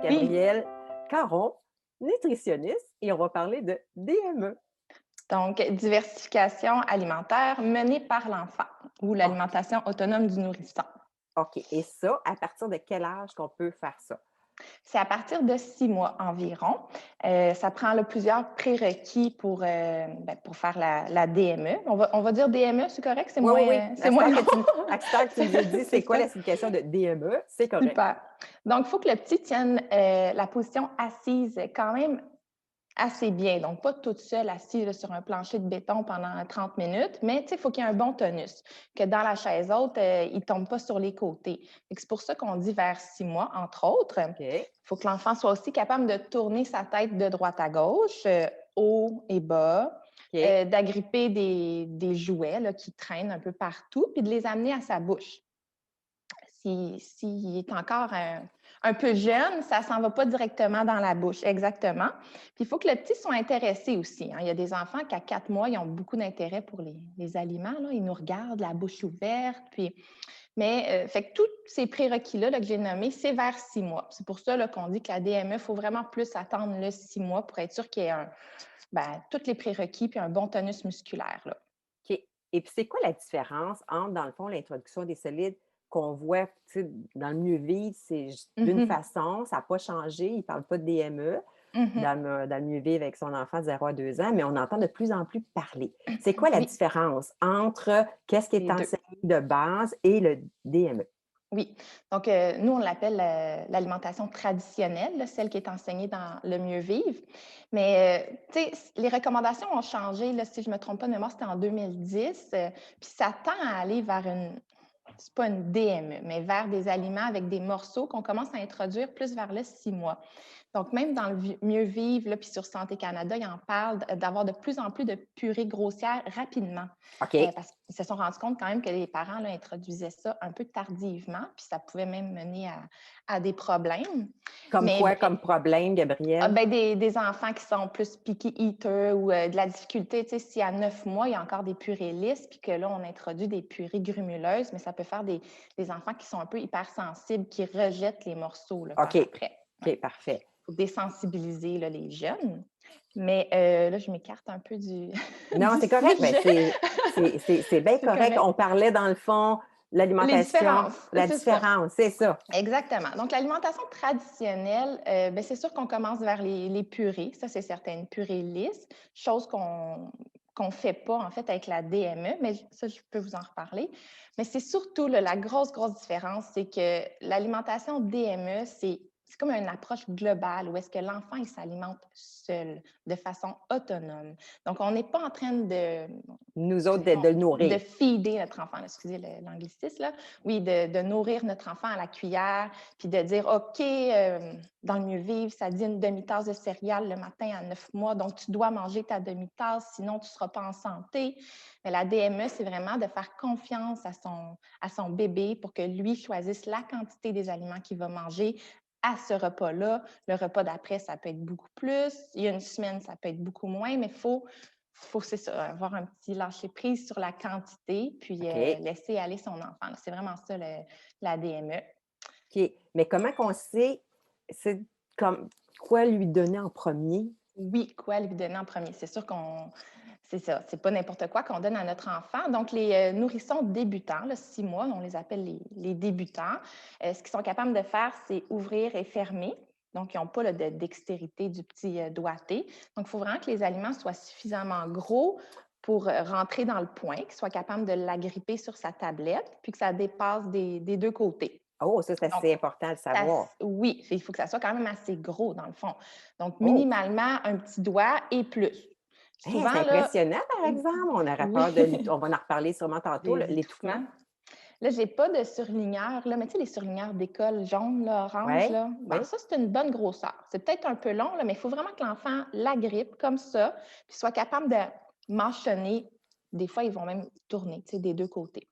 Oui, Gabrielle Caron, nutritionniste, et on va parler de DME. donc diversification alimentaire menée par l'enfant ou OK, l'alimentation autonome du nourrisson. OK. Et ça, à partir de quel âge qu'on peut faire ça? C'est à partir de 6 mois environ. Ça prend là, plusieurs prérequis pour faire la DME. On va dire DME, c'est correct? Oui, oui, oui. C'est moins long. À cette heure que tu nous as dit, C'est c'est quoi ça. la signification de DME, c'est correct. Super. Donc, il faut que le petit tienne la position assise quand même assez bien, donc pas toute seule assise là, sur un plancher de béton pendant 30 minutes, mais il faut qu'il y ait un bon tonus, que dans la chaise haute, il ne tombe pas sur les côtés. C'est pour ça qu'on dit vers 6 mois, entre autres. Il OK, faut que l'enfant soit aussi capable de tourner sa tête de droite à gauche, haut et bas, OK, d'agripper des jouets là, qui traînent un peu partout, puis de les amener à sa bouche. S'il est encore un peu jeune, ça ne s'en va pas directement dans la bouche, exactement. Puis il faut que le petit soit intéressé aussi, hein. Il y a des enfants qui, à 4 mois, ils ont beaucoup d'intérêt pour les aliments, là. Ils nous regardent, la bouche ouverte. Mais fait que tous ces prérequis-là là, que j'ai nommés, c'est vers 6 mois. C'est pour ça là, qu'on dit que la DME, il faut vraiment plus attendre le 6 mois pour être sûr qu'il y ait tous les prérequis puis un bon tonus musculaire, là. OK. Et puis, c'est quoi la différence entre, dans le fond, l'introduction des solides qu'on voit, tu sais, dans le mieux vivre, c'est d'une Mhm. façon, ça n'a pas changé, il ne parle pas de DME. Mhm. Dans le mieux vivre avec son enfant de 0 à 2 ans, mais on entend de plus en plus parler. C'est quoi la Oui, différence entre qu'est-ce qui est les deux. enseigné de base et le DME? Oui. Donc, nous, on l'appelle l'alimentation traditionnelle, là, celle qui est enseignée dans le mieux vivre. Mais, tu sais, les recommandations ont changé. Là, si je ne me trompe pas de mémoire, c'était en 2010. Puis ça tend à aller vers c'est pas une DME, mais vers des aliments avec des morceaux qu'on commence à introduire plus vers le 6 mois. Donc, même dans le mieux vivre, là, puis sur Santé Canada, ils en parlent d'avoir de plus en plus de purées grossières rapidement. OK. Parce qu'ils se sont rendus compte quand même que les parents là, introduisaient ça un peu tardivement, puis ça pouvait même mener à des problèmes. Comme Mais quoi, comme problème, Gabrielle? des enfants qui sont plus picky eaters ou de la difficulté, tu sais, si à 9 mois, il y a encore des purées lisses, puis que là, on introduit des purées grumuleuses, mais ça peut faire des enfants qui sont un peu hypersensibles, qui rejettent les morceaux là, par OK. après. Ouais. OK, parfait. Faut désensibiliser là, les jeunes. Mais là, je m'écarte un peu Non, du c'est correct. Ben, sujet. c'est bien C'est correct. correct. On parlait, dans le fond, Les l'alimentation, différences, la c'est ça. différence, c'est ça. Exactement. Donc, l'alimentation traditionnelle, c'est sûr qu'on commence vers les purées. Ça, c'est certain, une purée lisse, chose qu'on fait pas, en fait, avec la DME, mais ça, je peux vous en reparler. Mais c'est surtout là, la grosse, grosse différence, c'est que l'alimentation DME, c'est comme une approche globale où est-ce que l'enfant, il s'alimente seul, de façon autonome. Donc, on n'est pas en train Nous autres, excusez-moi, de le de nourrir. feeder notre enfant, excusez l'anglicisme, là. Oui, de nourrir notre enfant à la cuillère, puis de dire, OK, dans le mieux vivre, ça dit une demi-tasse de céréales le matin à 9 mois, donc tu dois manger ta demi-tasse, sinon tu ne seras pas en santé. Mais la DME, c'est vraiment de faire confiance à son bébé pour que lui choisisse la quantité des aliments qu'il va manger à ce repas-là. Le repas d'après, ça peut être beaucoup plus. Il y a une semaine, ça peut être beaucoup moins, mais il faut c'est ça, avoir un petit lâcher-prise sur la quantité, puis OK. laisser aller son enfant. C'est vraiment ça, la DME. OK. Mais comment qu'on sait, c'est comme quoi lui donner en premier? Oui, quoi lui donner en premier? C'est sûr c'est ça, c'est pas n'importe quoi qu'on donne à notre enfant. Donc, les nourrissons débutants, là, 6 mois, on les appelle les débutants. Ce qu'ils sont capables de faire, c'est ouvrir et fermer. Donc, ils n'ont pas là, de dextérité du petit doigté. Donc, il faut vraiment que les aliments soient suffisamment gros pour rentrer dans le point, qu'ils soient capables de l'agripper sur sa tablette, puis que ça dépasse des deux côtés. Oh, ça, c'est Donc, assez important de savoir. oui, il faut que ça soit quand même assez gros, dans le fond. Donc, Oh! minimalement, un petit doigt et plus. Hein, c'est Souvent, là, impressionnant, par exemple. On aurait oui, peur de on va en reparler sûrement tantôt, des l'étouffement. étouffements. Là, j'ai pas de surligneur, là, mais tu sais, les surligneurs d'école jaunes, là, orange, Oui, là, bon, oui. ça, c'est une bonne grosseur. C'est peut-être un peu long, là, mais il faut vraiment que l'enfant l'agrippe comme ça, puis soit capable de mâchonner. Des fois, ils vont même tourner, tu sais, des deux côtés.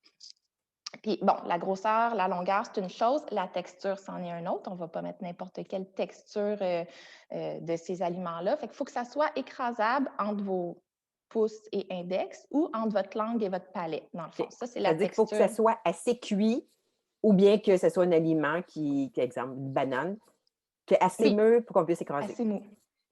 Puis bon, la grosseur, la longueur, c'est une chose. La texture, c'en est un autre. On ne va pas mettre n'importe quelle texture de ces aliments-là. Fait qu'il faut que ça soit écrasable entre vos pouces et index ou entre votre langue et votre palais, dans le fond. OK. Ça, c'est la C'est-à-dire qu'il faut que ça texture. soit assez cuit ou bien que ce soit un aliment exemple, une banane. que assez Oui, mûr pour qu'on puisse écraser. assez mou.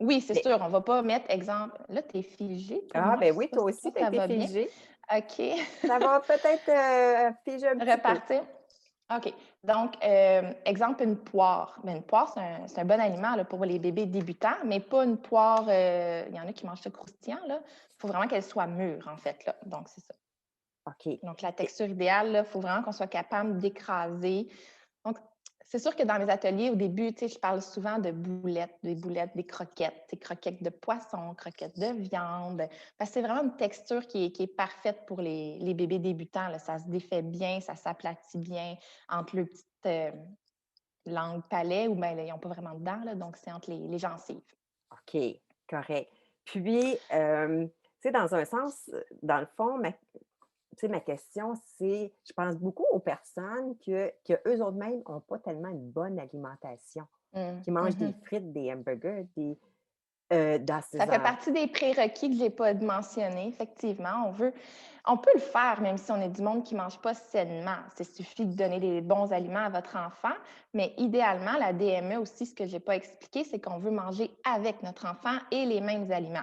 Oui, c'est Mais sûr, on va pas mettre exemple là, tu es figé pour ah moi, ben je sais oui, pas toi si aussi, toi tu as ça été va bien? figée. OK. Ça va peut-être, figer un petit peu. Repartir? OK. Donc, exemple, une poire. Ben, une poire, c'est un bon aliment là, pour les bébés débutants, mais pas une poire, il y en a qui mangent ça croustillant, là. Il faut vraiment qu'elle soit mûre, en fait, là. Donc, c'est ça. OK. Donc, la Et texture idéale, il faut vraiment qu'on soit capable d'écraser. Donc, c'est sûr que dans mes ateliers, au début, je parle souvent de boulettes, des boulettes, des croquettes, des croquettes de poisson, croquettes de viande. Parce que c'est vraiment une texture qui est parfaite pour les bébés débutants, là. Ça se défait bien, ça s'aplatit bien entre le petit langue palais, ou bien ils n'ont pas vraiment de dents, là, donc c'est entre les gencives. OK, correct. Puis, tu sais, dans un sens, dans le fond, ma question, c'est, je pense beaucoup aux personnes que eux autres mêmes n'ont pas tellement une bonne alimentation, Mm. qui mangent des Mhm. frites, des hamburgers, dans Ça ces fait partie des prérequis que je n'ai pas mentionné. Effectivement, on peut le faire, même si on est du monde qui ne mange pas sainement. Il suffit de donner les bons aliments à votre enfant, mais idéalement, la DME aussi, ce que je n'ai pas expliqué, c'est qu'on veut manger avec notre enfant et les mêmes aliments.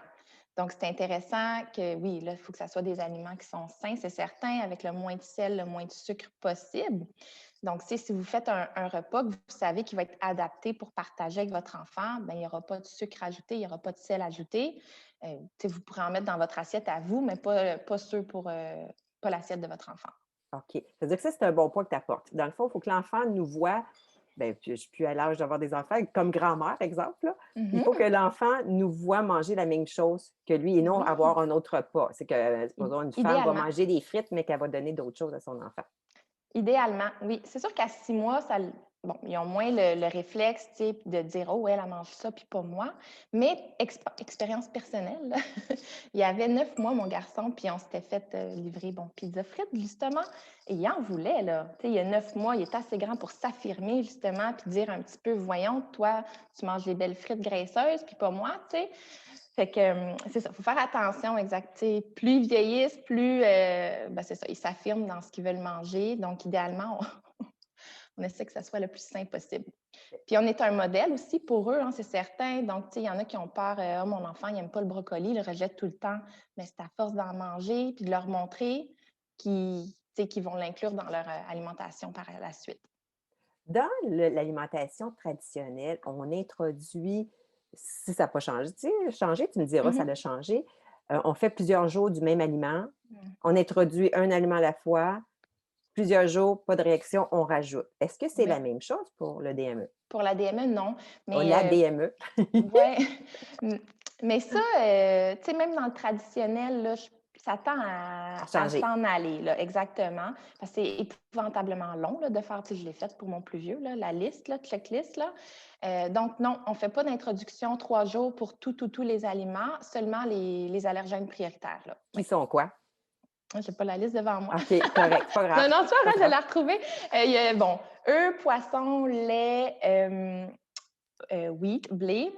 Donc, c'est intéressant que, oui, là, il faut que ce soit des aliments qui sont sains, c'est certain, avec le moins de sel, le moins de sucre possible. Donc, si vous faites un repas que vous savez qu'il va être adapté pour partager avec votre enfant, bien, il n'y aura pas de sucre ajouté, il n'y aura pas de sel ajouté. Vous pourrez en mettre dans votre assiette à vous, mais pas ceux pour pas l'assiette de votre enfant. OK. Ça veut dire que ça, c'est un bon point que tu apportes. Dans le fond, il faut que l'enfant nous voit, bien, puis je ne suis plus à l'âge d'avoir des enfants, comme grand-mère, exemple, là. Il faut que Mhm. l'enfant nous voit manger la même chose que lui et non avoir Oui, un autre repas. C'est que, supposons, une femme va idéalement. manger des frites, mais qu'elle va donner d'autres choses à son enfant. Idéalement, oui. C'est sûr qu'à 6 mois, bon, ils ont moins le réflexe, de dire: «Oh, elle mange ça, puis pas moi». Mais expérience personnelle, là, il y avait 9 mois, mon garçon, puis on s'était fait, livrer, bon, pizza frites, justement, et il en voulait, là. Tu sais, il y a 9 mois, il est assez grand pour s'affirmer, justement, puis dire un petit peu: «Voyons, toi, tu manges des belles frites graisseuses, puis pas moi», tu sais? Fait que, c'est ça, il faut faire attention, exact. Tu sais, plus ils vieillissent, plus, ben, c'est ça, ils s'affirment dans ce qu'ils veulent manger. Donc, idéalement, on essaie que ça soit le plus sain possible. Puis, on est un modèle aussi pour eux, hein, c'est certain. Donc, tu sais, il y en a qui ont peur, «Ah, mon enfant, il n'aime pas le brocoli, il le rejette tout le temps». Mais c'est à force d'en manger puis de leur montrer qu'ils vont l'inclure dans leur alimentation par la suite. Dans l'alimentation traditionnelle, on introduit, si ça n'a pas changé, tu me diras, ça Mhm. a changé. On fait plusieurs jours du même aliment. Mm. On introduit un aliment à la fois. Plusieurs jours, pas de réaction, on rajoute. Est-ce que c'est Oui. la même chose pour le DME? Pour la DME, non. Oh, la Mais DME. ouais, mmh, mais ça, tu sais, même dans le traditionnel, là, ça tend À à changer. s'en aller, là, exactement. Parce que c'est épouvantablement long, là, de faire, tu sais, je l'ai fait pour mon plus vieux, là, la liste, là, checklist, là. Donc non, on ne fait pas d'introduction 3 jours pour tous les aliments, seulement les allergènes prioritaires, là. Qui Oui. sont quoi? Je n'ai pas la liste devant moi. OK, correct, c'est pas grave. Non, non, c'est pas Pas grave, je vais grave. la retrouver. Il y a, bon, œufs, poissons, lait, wheat, blé,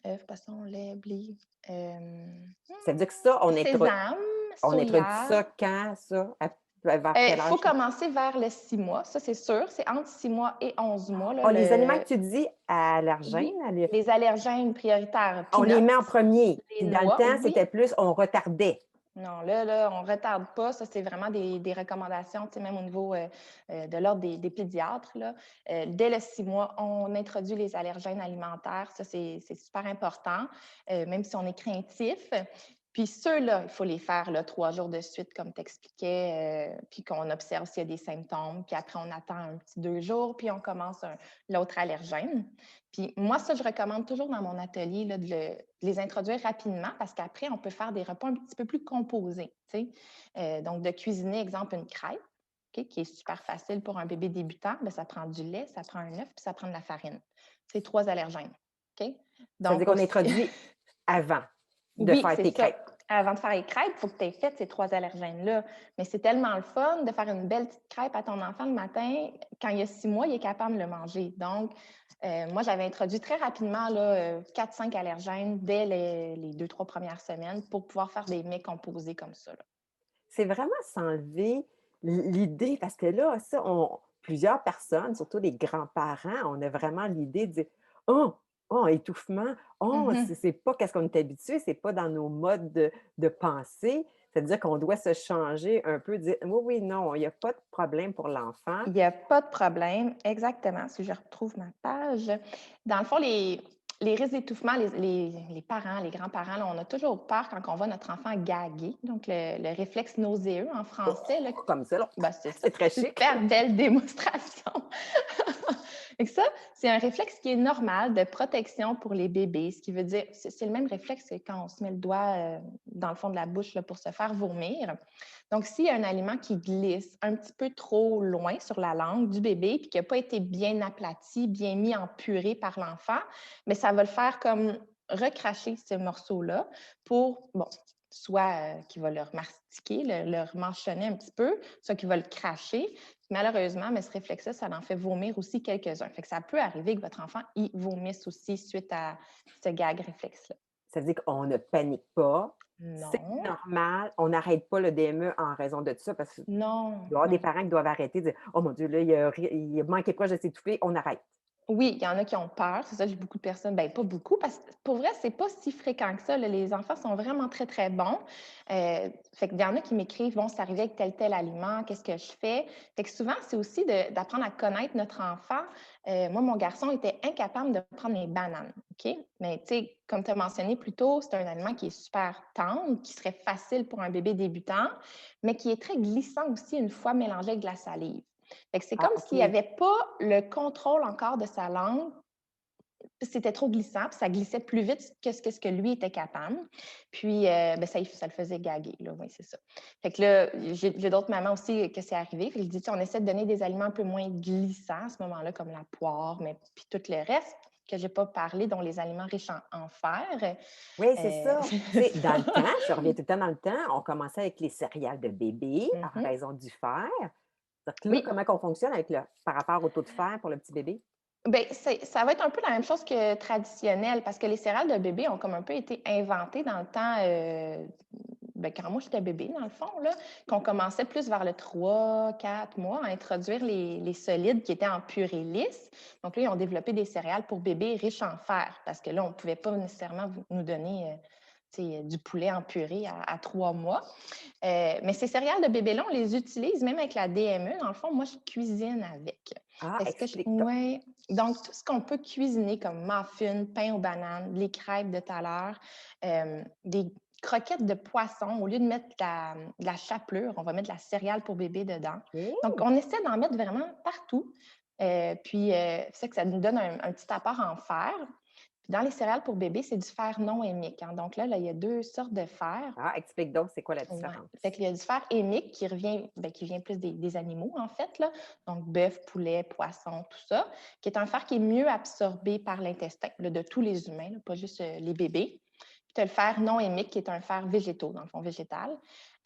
œufs, poisson, lait, blé, Ça veut dire que ça, sésame, on introduit soya. ça quand, ça? Vers Il quel faut âge, ça? commencer vers le 6 mois, ça, c'est sûr. C'est entre 6 mois et 11 mois, là, Oh, les aliments que tu dis allergènes, oui, les allergènes prioritaires, on les met peanuts, en premier. les Puis dans le noix, temps, oui. c'était plus, on retardait. Non, là, on ne retarde pas. Ça, c'est vraiment des recommandations, tu sais, même au niveau de l'ordre des pédiatres, là. Dès le 6 mois, on introduit les allergènes alimentaires. Ça, c'est super important, même si on est craintif. Puis ceux-là, il faut les faire là, 3 jours de suite, comme tu expliquais, puis qu'on observe s'il y a des symptômes. Puis après, on attend un petit 2 jours, puis on commence l'autre allergène. Puis moi, ça, je recommande toujours dans mon atelier là, de les introduire rapidement parce qu'après, on peut faire des repas un petit peu plus composés. Tu sais. Donc, de cuisiner, exemple, une crêpe, OK, qui est super facile pour un bébé débutant, bien, ça prend du lait, ça prend un œuf, puis ça prend de la farine. C'est 3 allergènes. OK? Ça veut dire Donc, qu'on aussi, introduit avant de oui, faire c'est tes ça. crêpes. Avant de faire les crêpes, il faut que tu aies fait ces 3 allergènes-là. Mais c'est tellement le fun de faire une belle petite crêpe à ton enfant le matin. Quand il y a 6 mois, il est capable de le manger. Donc, moi, j'avais introduit très rapidement là, 4-5 allergènes dès les 2-3 premières semaines pour pouvoir faire des mets composés comme ça, là. C'est vraiment s'enlever l'idée, parce que là, ça, plusieurs personnes, surtout les grands-parents, on a vraiment l'idée de dire: «Oh! Oh, étouffement! Oh, Mhm. c'est pas qu'est-ce qu'on est habitué, c'est pas dans nos modes de pensée». C'est-à-dire qu'on doit se changer un peu, dire: «Oui, oui, non, il y a pas de problème pour l'enfant». Il y a pas de problème, exactement. Si je retrouve ma page. Dans le fond, les risques d'étouffement, les parents, les grands-parents, là, on a toujours peur quand on voit notre enfant gaguer, donc le réflexe nauséeux en français, là. Comme ça, là, Ben, c'est ça. c'est très chic. Super belle démonstration. Et ça, c'est un réflexe qui est normal de protection pour les bébés, ce qui veut dire, c'est le même réflexe que quand on se met le doigt dans le fond de la bouche là, pour se faire vomir. Donc, s'il y a un aliment qui glisse un petit peu trop loin sur la langue du bébé puis qui n'a pas été bien aplati, bien mis en purée par l'enfant, mais ça va le faire comme recracher ce morceau-là pour, bon, soit qu'il va le mastiquer, le mâchonner un petit peu, soit qu'il va le cracher. Malheureusement, mais ce réflexe-là, ça en fait vomir aussi quelques-uns. Fait que ça peut arriver que votre enfant y vomisse aussi suite à ce gag réflexe-là. Ça veut dire qu'on ne panique pas, c'est Non, normal, on n'arrête pas le DME en raison de ça parce qu'il non, doit y avoir des non. parents qui doivent arrêter de dire: «Oh mon Dieu, là, il a manqué proche de s'étouffer, on arrête». Oui, il y en a qui ont peur, c'est ça, j'ai beaucoup de personnes, ben pas beaucoup, parce que pour vrai, c'est pas si fréquent que ça, là. Les enfants sont vraiment très, très bons. Fait qu'il y en a qui m'écrivent, bon, c'est arrivé avec tel aliment, qu'est-ce que je fais? Fait que souvent, c'est aussi d'apprendre à connaître notre enfant. Moi, mon garçon était incapable de prendre les bananes, OK? Mais tu sais, comme tu as mentionné plus tôt, c'est un aliment qui est super tendre, qui serait facile pour un bébé débutant, mais qui est très glissant aussi une fois mélangé avec de la salive. Fait que c'est Ah comme s'il OK. avait pas le contrôle encore de sa langue. C'était trop glissant, puis ça glissait plus vite que ce que lui était capable. Puis, ben, ça le faisait gaguer, là, oui, c'est ça. Fait que là, j'ai d'autres mamans aussi que c'est arrivé. Fait que je dis, tu sais, on essaie de donner des aliments un peu moins glissants à ce moment-là, comme la poire, mais puis tout le reste que j'ai pas parlé, dont les aliments riches en fer. Oui, c'est ça. Tu C'est sais, dans le ça. temps, je reviens tout le temps dans le temps, on commençait avec les céréales de bébé en Mhm. raison du fer. Donc là, Oui. comment qu'on fonctionne avec le par rapport au taux de fer pour le petit bébé? Bien, ça va être un peu la même chose que traditionnel parce que les céréales de bébé ont comme un peu été inventées dans le temps, ben, quand moi j'étais bébé, dans le fond, là, qu'on commençait plus vers le 3, 4 mois à introduire les solides qui étaient en purée lisse. Donc là, ils ont développé des céréales pour bébés riches en fer parce que là, on ne pouvait pas nécessairement nous donner tu sais, du poulet en purée à 3 mois. Mais ces céréales de bébé-là, on les utilise même avec la DME. Dans le fond, moi, je cuisine avec. Ah, Est-ce que explique donc. ouais. Donc, tout ce qu'on peut cuisiner comme muffins, pain aux bananes, les crêpes de tout à l'heure, des croquettes de poisson, au lieu de mettre de la chapelure, on va mettre de la céréale pour bébé dedans. Donc, OK. on essaie d'en mettre vraiment partout. Puis, c'est ça que ça nous donne un petit apport en fer. Puis dans les céréales pour bébé, c'est du fer non hémique, hein. Donc là, il y a 2 sortes de fer. Ah, explique donc, c'est quoi la Ouais. différence? Fait qu'il y a du fer hémique qui revient, ben, qui vient plus des animaux, en fait, là. Donc, bœuf, poulet, poisson, tout ça, qui est un fer qui est mieux absorbé par l'intestin, là, de tous les humains, là, pas juste les bébés. Puis tu as le fer non hémique, qui est un fer végétaux, dans le fond, végétal.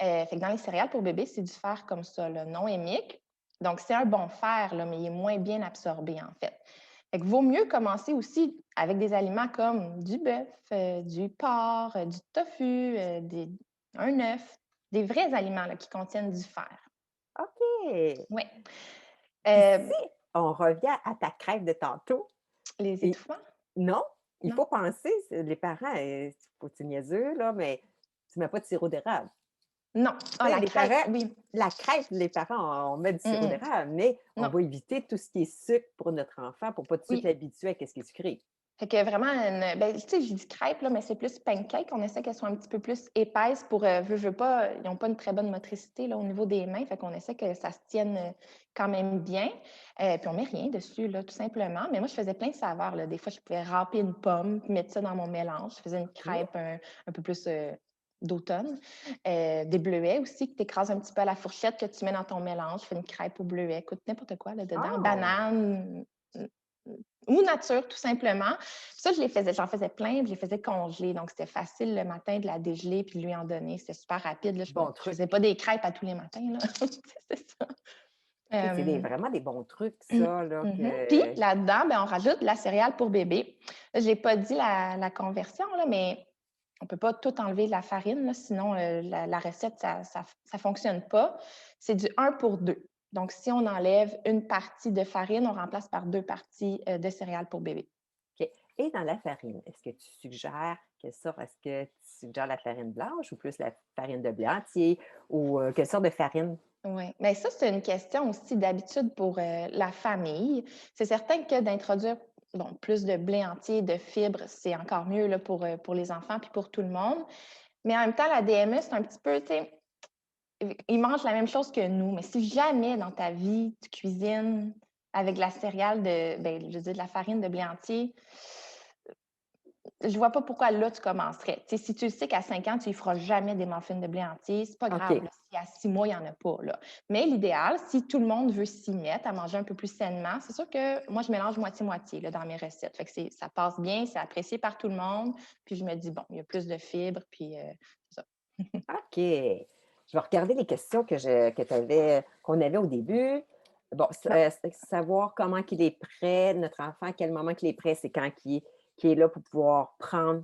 Fait que dans les céréales pour bébé, c'est du fer comme ça, là, non hémique. Donc, c'est un bon fer, là, mais il est moins bien absorbé, en fait. Fait que vaut mieux commencer aussi avec des aliments comme du bœuf, du porc, du tofu, un œuf, des vrais aliments là, qui contiennent du fer. OK. Oui. Puis si on revient à ta crêpe de tantôt Les et étouffants? non, il Non. faut penser, les parents, faut être niaiseux là, mais tu mets pas de sirop d'érable. Non. Tu Ah, sais, la les crêpe, parents oui. la crêpe, les parents, on met du sirop Mm, mm. d'érable, mais on Non. va éviter tout ce qui est sucre pour notre enfant pour pas tout de suite Oui. l'habituer à ce qui est sucré. Fait que vraiment, ben, tu sais, j'ai dit crêpe, là, mais c'est plus pancake. On essaie qu'elles soient un petit peu plus épaisses pour, veux pas, ils n'ont pas une très bonne motricité là, au niveau des mains. Fait qu'on essaie que ça se tienne quand même bien. Puis on met rien dessus, là, tout simplement. Mais moi, je faisais plein de saveurs, là. Des fois, je pouvais râper une pomme, puis mettre ça dans mon mélange. Je faisais une OK. crêpe un peu plus d'automne. Des bleuets aussi que tu écrases un petit peu à la fourchette, que tu mets dans ton mélange. Je fais une crêpe aux bleuets. Écoute, n'importe quoi là-dedans. Oh! Banane, ou nature, tout simplement. Ça, j'en faisais plein, puis je les faisais congeler. Donc, c'était facile le matin de la dégeler puis de lui en donner. C'était super rapide, là. Bon Je truc. faisais pas des crêpes à tous les matins, là. C'est ça. OK, c'est Euh, vraiment des bons trucs mmh, ça là Puis que là-dedans, ben, on rajoute de la céréale pour bébé. Là, je n'ai pas dit la conversion, là, mais on ne peut pas tout enlever de la farine, là, sinon la recette, ça fonctionne pas. C'est du 1 pour 2. Donc, si on enlève une partie de farine, on remplace par 2 parties, de céréales pour bébé. OK. Et dans la farine, est-ce que tu suggères quelle sorte? Est-ce que tu suggères la farine blanche ou plus la farine de blé entier ou quelle sorte de farine? Oui, mais ça, c'est une question aussi d'habitude pour, la famille. C'est certain que d'introduire, bon, plus de blé entier, de fibres, c'est encore mieux là, pour les enfants puis pour tout le monde. Mais en même temps, la DME, c'est un petit peu, tu sais, ils mangent la même chose que nous. Mais si jamais dans ta vie, tu cuisines avec de la céréale de, ben, je veux dire, de la farine de blé entier, je vois pas pourquoi là, tu commencerais. Tu sais, si tu sais qu'à 5 ans, tu ne feras jamais des muffins de blé entier, c'est pas grave, OK. là, si à 6 mois, il y en a pas, là. Mais l'idéal, si tout le monde veut s'y mettre, à manger un peu plus sainement, c'est sûr que moi, je mélange moitié-moitié, là, dans mes recettes. Fait que ça passe bien, c'est apprécié par tout le monde. Puis je me dis: «Bon, il y a plus de fibres», puis c'est ça. OK. Je vais regarder les questions qu'on avait au début. Bon, Ah, savoir comment qu'il est prêt, notre enfant, à quel moment qu'il est prêt, c'est quand qu'il est là pour pouvoir prendre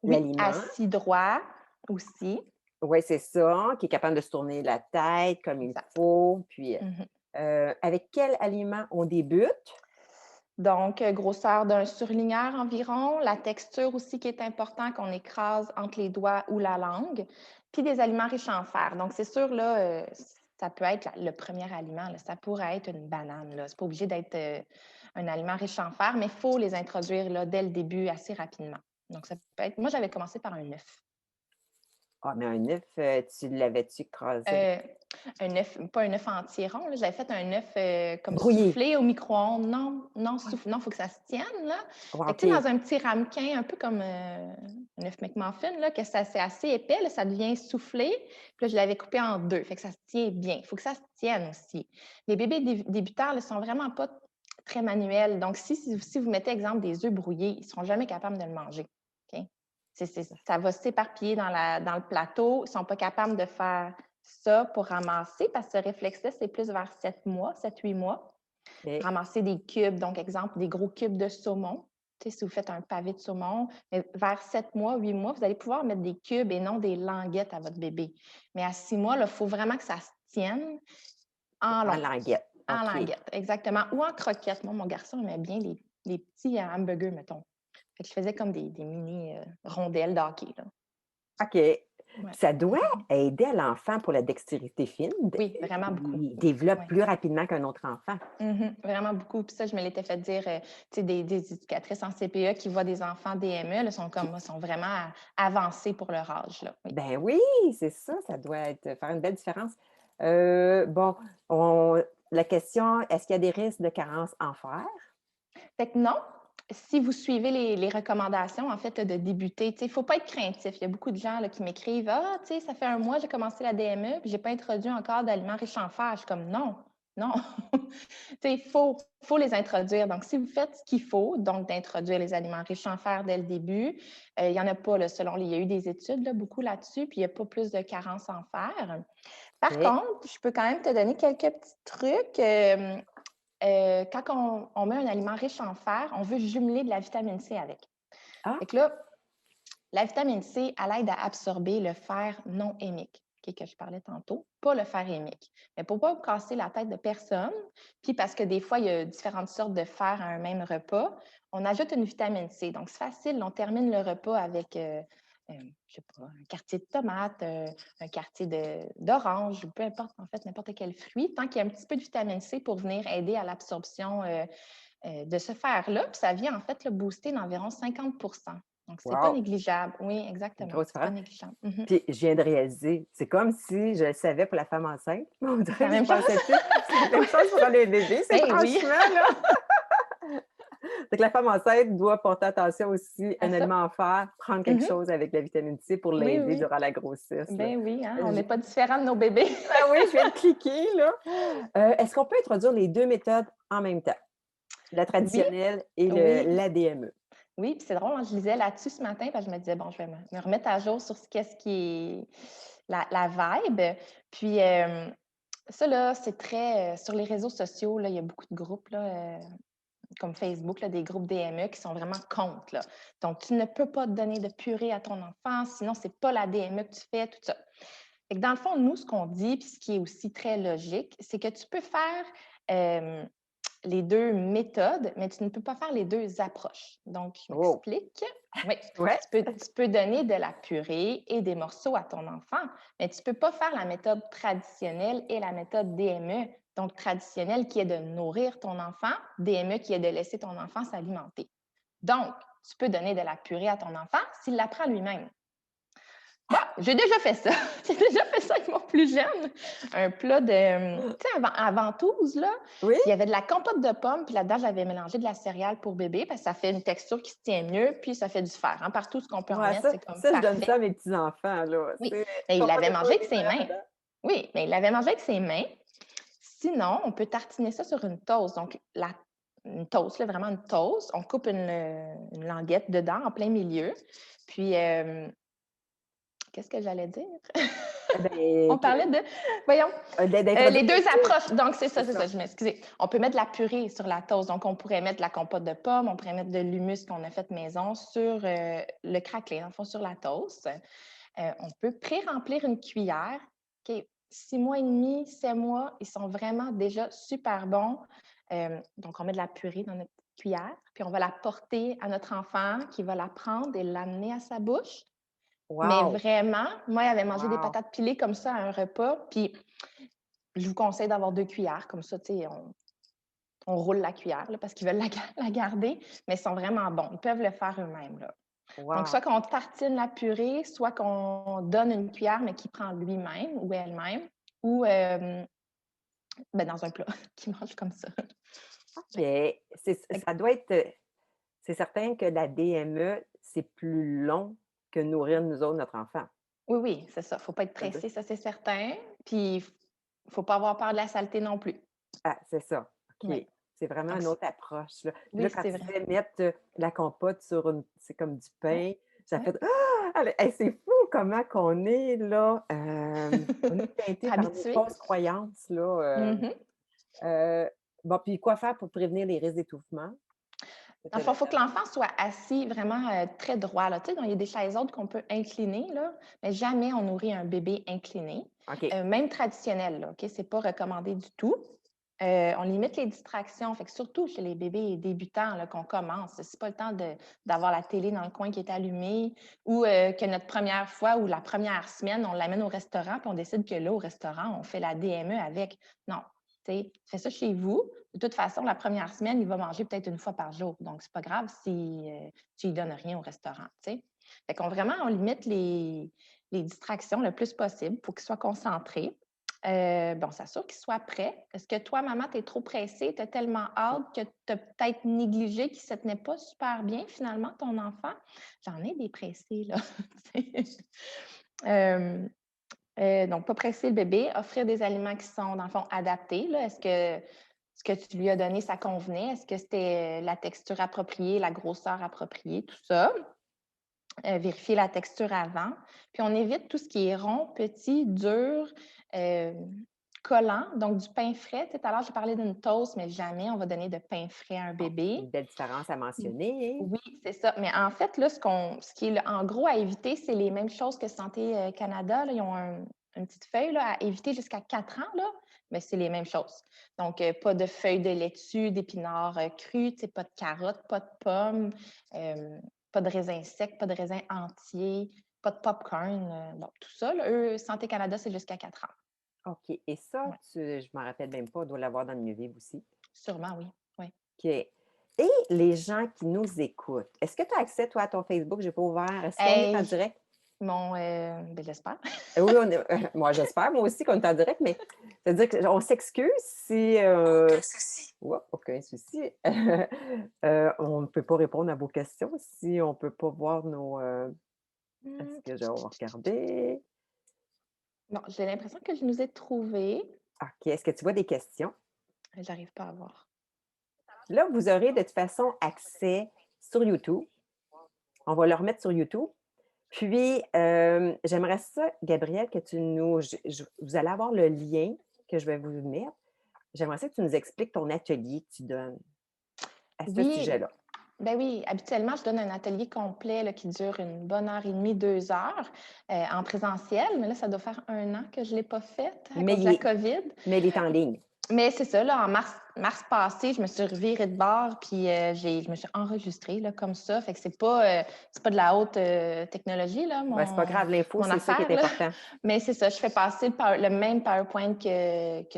oui, l'aliment. assis droit aussi. Oui, c'est ça, qui est capable de se tourner la tête comme il Exact. faut. Puis, Mmh. avec quel aliment on débute? Donc, grosseur d'un surligneur environ, la texture aussi qui est important qu'on écrase entre les doigts ou la langue, puis des aliments riches en fer. Donc, c'est sûr, là, ça peut être le premier aliment, là, ça pourrait être une banane, là. C'est pas obligé d'être un aliment riche en fer, mais il faut les introduire là, dès le début assez rapidement. Donc, ça peut être. Moi, j'avais commencé par un œuf. Ah, mais un œuf, tu l'avais-tu écrasé? Euh, un œuf, pas un œuf entier rond, là. J'avais fait un œuf comme Brouillé. soufflé au micro-ondes. Non, non, Ouais. non, il faut que ça se tienne, là. Ouais, Fait que, tu sais, OK. dans un petit ramequin, un peu comme un œuf McMuffin, là, que ça, c'est assez épais, là, ça devient soufflé. Puis là, je l'avais coupé en deux. Fait que ça se tient bien. Il faut que ça se tienne aussi. Les bébés débutants, là, sont vraiment pas très manuels. Donc, si vous mettez, exemple, des œufs brouillés, ils ne seront jamais capables de le manger. OK? Ça va s'éparpiller dans le plateau. Ils ne sont pas capables de faire ça pour ramasser, parce que ce réflexe-là, c'est plus vers 7 mois, 7-8 mois. OK. Ramasser des cubes, donc exemple, des gros cubes de saumon. Tu sais, si vous faites un pavé de saumon, mais vers 7 mois, 8 mois, vous allez pouvoir mettre des cubes et non des languettes à votre bébé. Mais à 6 mois, il faut vraiment que ça se tienne en En long, languette. en OK. languette, exactement, ou en croquettes. Moi, mon garçon aimait bien les petits hamburgers, mettons. Fait que je faisais comme des mini rondelles de hockey, là. OK. Puis Ouais. ça doit aider l'enfant pour la dextérité fine. Oui, vraiment beaucoup. Il développe Ouais. plus rapidement qu'un autre enfant. Vraiment beaucoup. Puis ça, je me l'étais fait dire, tu sais, des éducatrices en CPE qui voient des enfants DME, là, sont comme Puis moi, sont vraiment avancés pour leur âge, là. Oui. ben oui, c'est ça, ça doit faire une belle différence. Bon, on la question, est-ce qu'il y a des risques de carence en fer? Fait que non, si vous suivez les recommandations, en fait, de débuter, tu sais, il ne faut pas être craintif. Il y a beaucoup de gens là, qui m'écrivent: «Ah, tu sais, ça fait un mois, j'ai commencé la DME, puis j'ai pas introduit encore d'aliments riches en fer». Je suis comme: «Non, non». Tu sais, il faut les introduire. Donc, si vous faites ce qu'il faut, donc d'introduire les aliments riches en fer dès le début, il y en a pas, là, il y a eu des études, là, beaucoup là-dessus, puis il y a pas plus de carence en fer. Par OK. contre, je peux quand même te donner quelques petits trucs. Quand on met un aliment riche en fer, on veut jumeler de la vitamine C avec. Ah, Fait que là, la vitamine C, elle aide à absorber le fer non hémique, OK, que je parlais tantôt, pas le fer hémique. Mais pour ne pas vous casser la tête de personne, puis parce que des fois, il y a différentes sortes de fer à un même repas, on ajoute une vitamine C. Donc, c'est facile, on termine le repas avec, je sais pas, un quartier de tomate, un quartier d'orange, ou peu importe, en fait, n'importe quel fruit, tant qu'il y a un petit peu de vitamine C pour venir aider à l'absorption de ce fer-là. Puis ça vient, en fait, le booster d'environ 50. Donc, c'est pas wow, négligeable. Oui, une exactement. grosse C'est pas différence. négligeable. Mhm. Puis je viens de réaliser, c'est comme si je le savais pour la femme enceinte, mais on C'est dirait la que je même chose. pensais plus c'est la même chose pour les bébés, c'est Ben oui, franchement là c'est que la femme enceinte doit porter attention aussi, à un ça. aliment en fer, prendre quelque Mhm. chose avec la vitamine C pour Oui, l'aider oui. durant la grossesse, là. Ben oui, hein, on Je n'est pas différents de nos bébés. ah oui, je viens de cliquer là. Est-ce qu'on peut introduire les 2 méthodes en même temps? La Oui, traditionnelle et oui, l'ADME? oui. Puis c'est drôle, hein, je lisais là-dessus ce matin parce que je me disais, bon, je vais me remettre à jour sur qu'est-ce qui est la vibe. Puis ça, là, c'est très. Sur les réseaux sociaux, là, il y a beaucoup de groupes, là, comme Facebook, là, des groupes DME qui sont vraiment contre, là. Donc, tu ne peux pas te donner de purée à ton enfant, sinon, c'est pas la DME que tu fais, tout ça. Fait que dans le fond, nous, ce qu'on dit, puis ce qui est aussi très logique, c'est que tu peux faire les 2 méthodes, mais tu ne peux pas faire les 2 approches. Donc, je Oh! m'explique. Oui, Ouais? tu peux donner de la purée et des morceaux à ton enfant, mais tu ne peux pas faire la méthode traditionnelle et la méthode DME. Donc, traditionnelle qui est de nourrir ton enfant, DME qui est de laisser ton enfant s'alimenter. Donc, tu peux donner de la purée à ton enfant s'il la prend lui-même. Bah, j'ai déjà fait ça. J'ai déjà fait ça avec mon plus jeune. Un plat de, tu sais, à ventouse, là. Oui? Il y avait de la compote de pommes, puis là-dedans, j'avais mélangé de la céréale pour bébé parce que ça fait une texture qui se tient mieux, puis ça fait du fer. Hein. Partout, ce qu'on peut en Ouais, mettre, ça c'est comme ça, je donne parfait. ça à mes petits-enfants, là. Oui, C'est mais il compote l'avait de mangé pommes avec et ses céréales mains. dedans. Oui, mais il l'avait mangé avec ses mains. Sinon, on peut tartiner ça sur une toast. Donc, une toast, là, vraiment une toast. On coupe une languette dedans, en plein milieu. Puis, qu'est-ce que j'allais dire? Eh beh, On parlait de, voyons, les d'introduire 2 les 2, approches. Donc, c'est c'est ça. ça, je m'excuse. On peut mettre de la purée sur la toast. Donc, on pourrait mettre de la compote de pommes, on pourrait mettre de l'hummus qu'on a fait maison sur le craquelin, dans le fond, sur la toast. On peut pré-remplir une cuillère. OK, 6 mois et demi, 7 mois, ils sont vraiment déjà super bons. Donc, on met de la purée dans notre cuillère, puis on va la porter à notre enfant qui va la prendre et l'amener à sa bouche. Mais Wow! vraiment, moi, il avait mangé des Wow! patates pilées comme ça à un repas, puis je vous conseille d'avoir 2 cuillères, comme ça, tu sais, on roule la cuillère là, parce qu'ils veulent la garder, mais ils sont vraiment bons. Ils peuvent le faire eux-mêmes, là. Donc, Wow! soit qu'on tartine la purée, soit qu'on donne une cuillère, mais qu'il prend lui-même ou elle-même, ou ben, dans un plat, qu'il mange comme ça. OK. Ouais. Fait que Ça doit être, c'est certain que la DME, c'est plus long que nourrir nous autres notre enfant. oui, oui, c'est ça. Il ne faut pas être Ça veut dire pressé, ça, c'est certain. Puis, il ne faut pas avoir peur de la saleté non plus. ah, c'est ça, OK. Oui. C'est vraiment Donc, une autre approche, là. Puis oui, là, quand c'est tu vrai. disais mettre, la compote sur une c'est comme du Oui, pain, ça oui. fait ah! Allez, hey, c'est fou comment qu'on est là, on est teinté par nos Habitué. fausses croyances là, Mhm. bon, puis quoi faire pour prévenir les risques d'étouffement? Dans C'était le fond, il la faut que dernière. l'enfant soit assis vraiment très droit. Là. Tu sais, il y a des chaises hautes qu'on peut incliner, là, mais jamais on nourrit un bébé incliné. OK. Même traditionnel, là, OK? Ce n'est pas recommandé du tout. On limite les distractions. Fait que surtout chez les bébés débutants là, qu'on commence, c'est pas le temps d'avoir la télé dans le coin qui est allumée ou que notre première fois ou la première semaine, on l'amène au restaurant puis on décide que là, au restaurant, on fait la DME avec. Non, tu sais, fais ça chez vous. De toute façon, la première semaine, il va manger peut-être une fois par jour. Donc, c'est pas grave si tu lui donnes rien au restaurant, tu sais. Fait qu'on vraiment, on limite les distractions le plus possible pour qu'il soit concentré. On s'assure qu'il soit prêt. Est-ce que toi, maman, tu es trop pressée, tu as tellement hâte que tu as peut-être négligé qu'il ne se tenait pas super bien, finalement, ton enfant? J'en ai des pressés, là. Euh, donc, pas presser le bébé, offrir des aliments qui sont, dans le fond, adaptés. Là. Est-ce que ce que tu lui as donné, ça convenait? Est-ce que c'était la texture appropriée, la grosseur appropriée, tout ça? Vérifier la texture avant. Puis on évite tout ce qui est rond, petit, dur, euh, collant, donc du pain frais. Tu sais, tout à l'heure, j'ai parlé d'une toast, mais jamais on va donner de pain frais à un Bon, bébé. une belle différence à mentionner. Oui, c'est ça. Mais en fait, là, ce qui est en gros à éviter, c'est les mêmes choses que Santé Canada. Là. Ils ont une petite feuille là, à éviter jusqu'à 4 ans, là, mais c'est les mêmes choses. Donc, pas de feuilles de laitue, d'épinards crus, pas de carottes, pas de pommes, pas de raisins secs, pas de raisins entiers, pas de popcorn. Bon, tout ça, là, eux, Santé Canada, c'est jusqu'à 4 ans. OK. Et ça, Ouais, je m'en rappelle même pas, on doit l'avoir dans le mieux vivre aussi. sûrement, oui. Oui. OK. Et les gens qui nous écoutent, est-ce que tu as accès, toi, à ton Facebook? Je n'ai pas ouvert. Est-ce qu'on est en Hey, direct? ben, j'espère. Oui, on est, moi, j'espère, moi aussi, qu'on est en direct, mais c'est-à-dire qu'on s'excuse si. Oups, aucun souci. On ne peut pas répondre à vos questions si on ne peut pas voir nos. Est-ce Hmm, que je vais regarder? Bon, j'ai l'impression que je nous ai trouvés. OK. Est-ce que tu vois des questions? J'arrive pas à voir. Là, vous aurez de toute façon accès sur YouTube. On va le remettre sur YouTube. Puis, j'aimerais ça, Gabrielle, que tu nous vous allez avoir le lien que je vais vous mettre. J'aimerais ça que tu nous expliques ton atelier que tu donnes à ce Oui, sujet-là. Ben oui, habituellement, je donne un atelier complet là, qui dure une bonne heure et demie, 2 heures en présentiel, mais là, ça doit faire 1 an que je ne l'ai pas fait à Mais cause de il la est COVID. mais il est en ligne. Mais c'est ça, là, en mars passé, je me suis revirée de bord, puis je me suis enregistrée là, comme ça. Fait que c'est pas de la haute technologie, là, Ben, c'est pas grave, l'info, mon c'est ça qui est affaire, là. important. Mais c'est ça, je fais passer le même PowerPoint que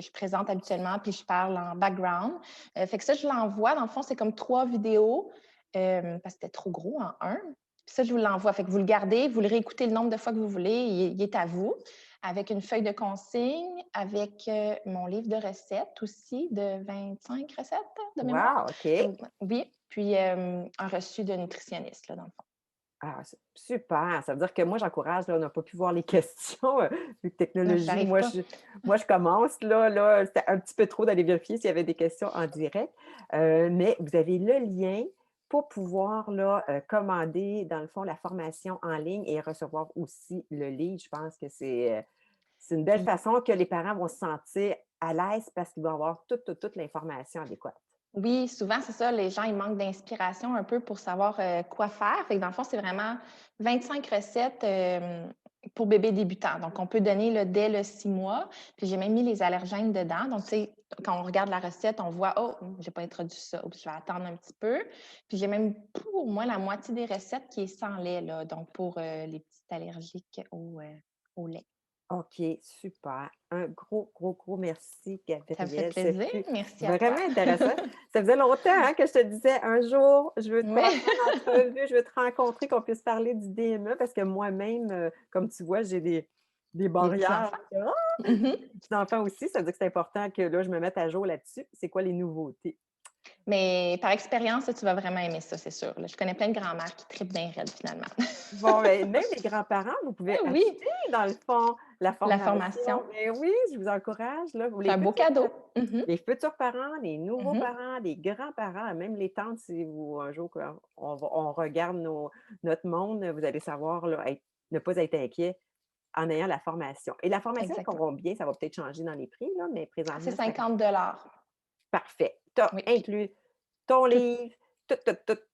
je présente habituellement, puis je parle en background. Fait que ça, je l'envoie. Dans le fond, c'est comme 3 vidéos, parce que c'était trop gros en un. Puis ça, je vous l'envoie. Fait que vous le gardez, vous le réécoutez le nombre de fois que vous voulez, il est à vous, avec une feuille de consigne, avec mon livre de recettes aussi, de 25 recettes de mémoire. Wow, OK. Oui, puis un reçu de nutritionniste, là, dans le fond. Ah, c'est super! Ça veut dire que moi, j'encourage, là, on n'a pas pu voir les questions, vu que Non, ça technologie, n'arrive pas. moi, je commence, là, c'était un petit peu trop d'aller vérifier s'il y avait des questions en direct, mais vous avez le lien pour pouvoir, là, commander, dans le fond, la formation en ligne et recevoir aussi le livre. Je pense que c'est une belle Puis façon que les parents vont se sentir à l'aise parce qu'ils vont avoir toute l'information adéquate. oui, souvent, c'est ça, les gens, ils manquent d'inspiration un peu pour savoir quoi faire. Fait que dans le fond, c'est vraiment 25 recettes pour bébés débutants. Donc, on peut donner là, dès le 6 mois. Puis, j'ai même mis les allergènes dedans. Donc, tu sais, quand on regarde la recette, on voit, oh, j'ai pas introduit ça. Oups, je vais attendre un petit peu. Puis, j'ai même pour moi la moitié des recettes qui est sans lait, là. Donc, pour les petites allergiques au lait. OK, super. Un gros, gros, gros merci, Ça me fait Gabrielle. Ce plaisir. fut Merci à toi. vraiment intéressant. Ça faisait longtemps hein, que je te disais, un jour, je veux te Oui. passer en entrevue, je veux te rencontrer, qu'on puisse parler du DME, parce que moi-même, comme tu vois, j'ai des Les barrières. petits-enfants. Ah! Mhm. Les petits-enfants aussi, ça veut dire que c'est important que là, je me mette à jour là-dessus. C'est quoi les nouveautés? Mais par expérience, là, tu vas vraiment aimer ça, c'est sûr. Là. Je connais plein de grands-mères qui trippent bien raide, finalement. Bon, ben, même les grands-parents, vous pouvez Eh oui, acheter, dans le fond, la la formation. formation, Mais oui, je vous encourage, là, pour c'est un beau cadeau. Mhm, les futurs parents, les nouveaux mhm. parents, les grands-parents, même les tantes, si vous, un jour, quand on regarde notre monde, vous allez savoir, là, ne pas être inquiet en ayant la formation. Et la formation, Exactement. combien? Ça va peut-être changer dans les prix, là, mais Ah, c'est présentement, ça 50 $ parfait. Tu as Oui, puis inclus ton tout, livre,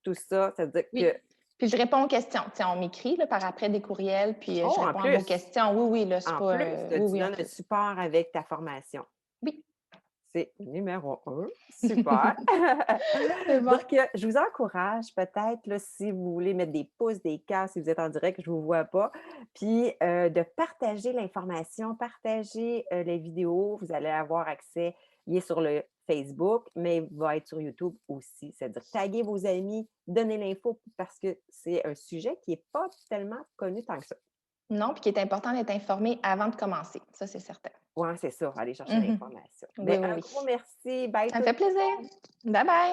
tout ça. Ça veut dire oui. que, Puis je réponds aux questions. Tu sais, on m'écrit là, par après des courriels, puis je oh, réponds à vos questions. Oui, oui, là, c'est en pas. plus, Oui, tu oui, en donnes un plus. support avec ta formation. Oui. C'est numéro un, super. C'est bon. Donc, je vous encourage peut-être, là, si vous voulez mettre des pouces, des cœurs, si vous êtes en direct, je ne vous vois pas, puis de partager l'information, partager les vidéos. Vous allez avoir accès, il est sur le Facebook, mais il va être sur YouTube aussi. C'est-à-dire taguer vos amis, donner l'info parce que c'est un sujet qui n'est pas tellement connu tant que ça. Non, puis qui est important d'être informé avant de commencer. Ça, c'est certain. Oui, c'est ça, aller chercher Mhm. l'information. Oui, Bien, oui, un oui. gros merci. Bye Ça tout me le fait plaisir. monde. Bye bye.